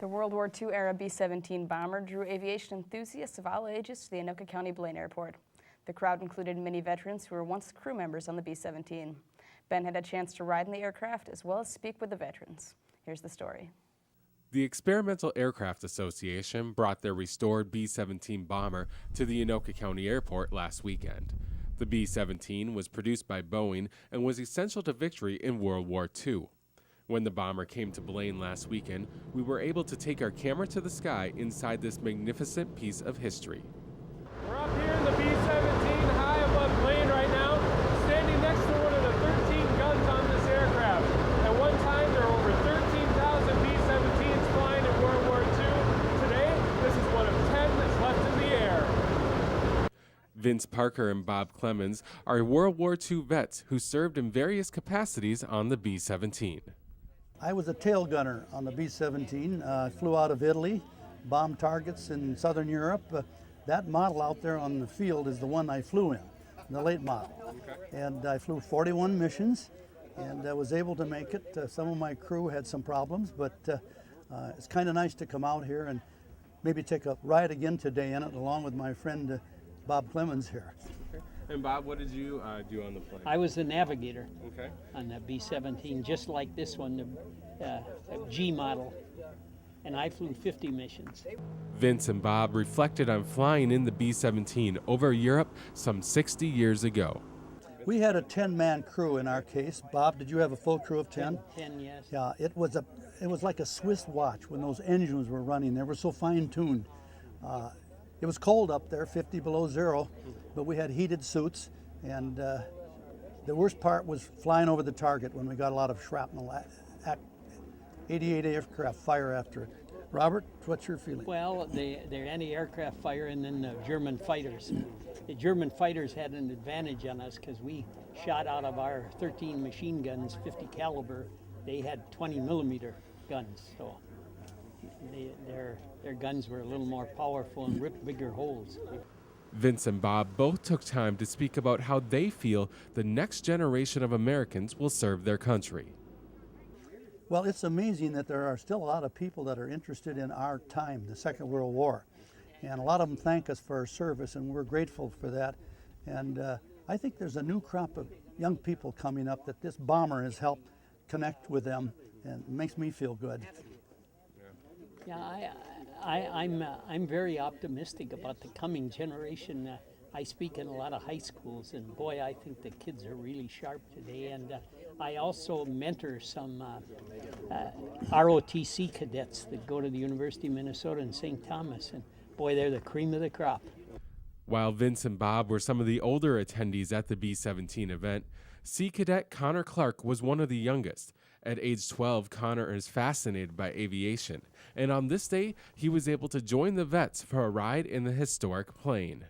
The World War II-era B-17 bomber drew aviation enthusiasts of all ages to the Anoka County Blaine Airport. The crowd included many veterans who were once crew members on the B-17. Ben had a chance to ride in the aircraft as well as speak with the veterans. Here's the story. The Experimental Aircraft Association brought their restored B-17 bomber to the Anoka County Airport last weekend. The B-17 was produced by Boeing and was essential to victory in World War II. When the bomber came to Blaine last weekend, we were able to take our camera to the sky inside this magnificent piece of history. We're up here in the B-17 high above Blaine right now, standing next to one of the 13 guns on this aircraft. At one time, there were over 13,000 B-17s flying in World War II. Today, this is one of 10 that's left in the air. Vince Parker and Bob Clemens are World War II vets who served in various capacities on the B-17. I was a tail gunner on the B-17. I flew out of Italy, bombed targets in Southern Europe. That model out there on the field is the one I flew in, the late model. Okay. And I flew 41 missions, and I was able to make it. Some of my crew had some problems, but it's kind of nice to come out here and maybe take a ride again today in it, along with my friend Bob Clemens here. Okay. And Bob, what did you do on the plane? I was the navigator. Okay. On the B-17, just like this one, the G model, and I flew 50 missions. Vince and Bob reflected on flying in the B-17 over Europe some 60 years ago. We had a 10-man crew in our case. Bob, did you have a full crew of 10? 10, yes. Yeah, it was like a Swiss watch when those engines were running. They were so fine-tuned. It was cold up there, 50 below zero, but we had heated suits, and the worst part was flying over the target when we got a lot of shrapnel. 88 aircraft fire after it. Robert, what's your feeling? Well, they're anti-aircraft fire, and then the German fighters. The German fighters had an advantage on us because we shot out of our 13 machine guns, 50 caliber. They had 20 millimeter guns, so their guns were a little more powerful and ripped bigger holes. Vince and Bob both took time to speak about how they feel the next generation of Americans will serve their country. Well, it's amazing that there are still a lot of people that are interested in our time, the Second World War. And a lot of them thank us for our service, and we're grateful for that. And I think there's a new crop of young people coming up that this bomber has helped connect with them, and it makes me feel good. Yeah, I'm very optimistic about the coming generation. I speak in a lot of high schools, and boy, I think the kids are really sharp today. And I also mentor some ROTC cadets that go to the University of Minnesota and St. Thomas, and boy, they're the cream of the crop. While Vince and Bob were some of the older attendees at the B-17 event, Sea Cadet Connor Clark was one of the youngest. At age 12, Connor is fascinated by aviation, and on this day, he was able to join the vets for a ride in the historic plane.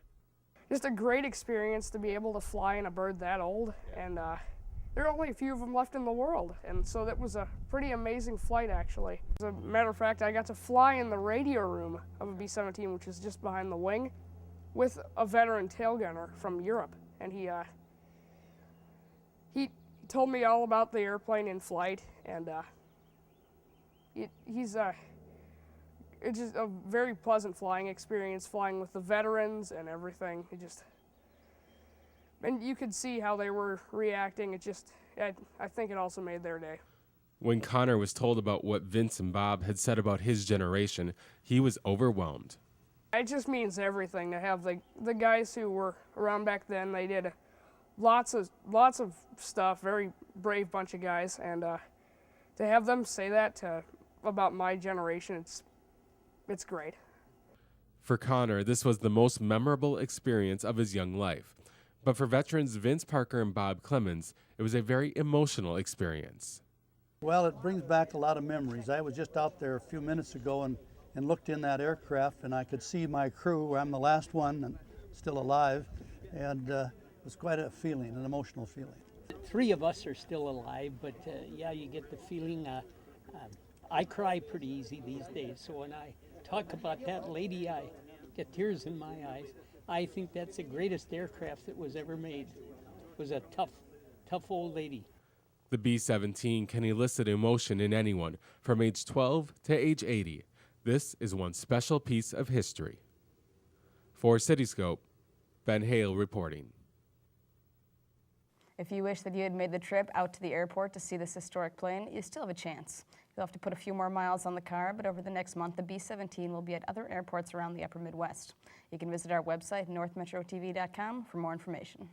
Just a great experience to be able to fly in a bird that old, and there are only a few of them left in the world, and so that was a pretty amazing flight, actually. As a matter of fact, I got to fly in the radio room of a B-17, which is just behind the wing, with a veteran tail gunner from Europe, and he told me all about the airplane in flight, and it's just a very pleasant flying experience, flying with the veterans and everything. And you could see how they were reacting. I think it also made their day. When Connor was told about what Vince and Bob had said about his generation, he was overwhelmed. It just means everything to have the guys who were around back then. They did lots of stuff, very brave bunch of guys, and to have them say that about my generation, it's great. For Connor, this was the most memorable experience of his young life. But for veterans Vince Parker and Bob Clemens, it was a very emotional experience. Well, it brings back a lot of memories. I was just out there a few minutes ago and looked in that aircraft, and I could see my crew. I'm the last one and still alive, and it was quite a feeling, an emotional feeling. 3 of us are still alive, but yeah, you get the feeling. I cry pretty easy these days, so when I talk about that lady, I get tears in my eyes. I think that's the greatest aircraft that was ever made. It was a tough old lady. The B-17 can elicit emotion in anyone from age 12 to age 80. This is one special piece of history. For Cityscope, Ben Hale reporting. If you wish that you had made the trip out to the airport to see this historic plane, you still have a chance. You'll have to put a few more miles on the car, but over the next month, the B-17 will be at other airports around the upper Midwest. You can visit our website, northmetrotv.com, for more information.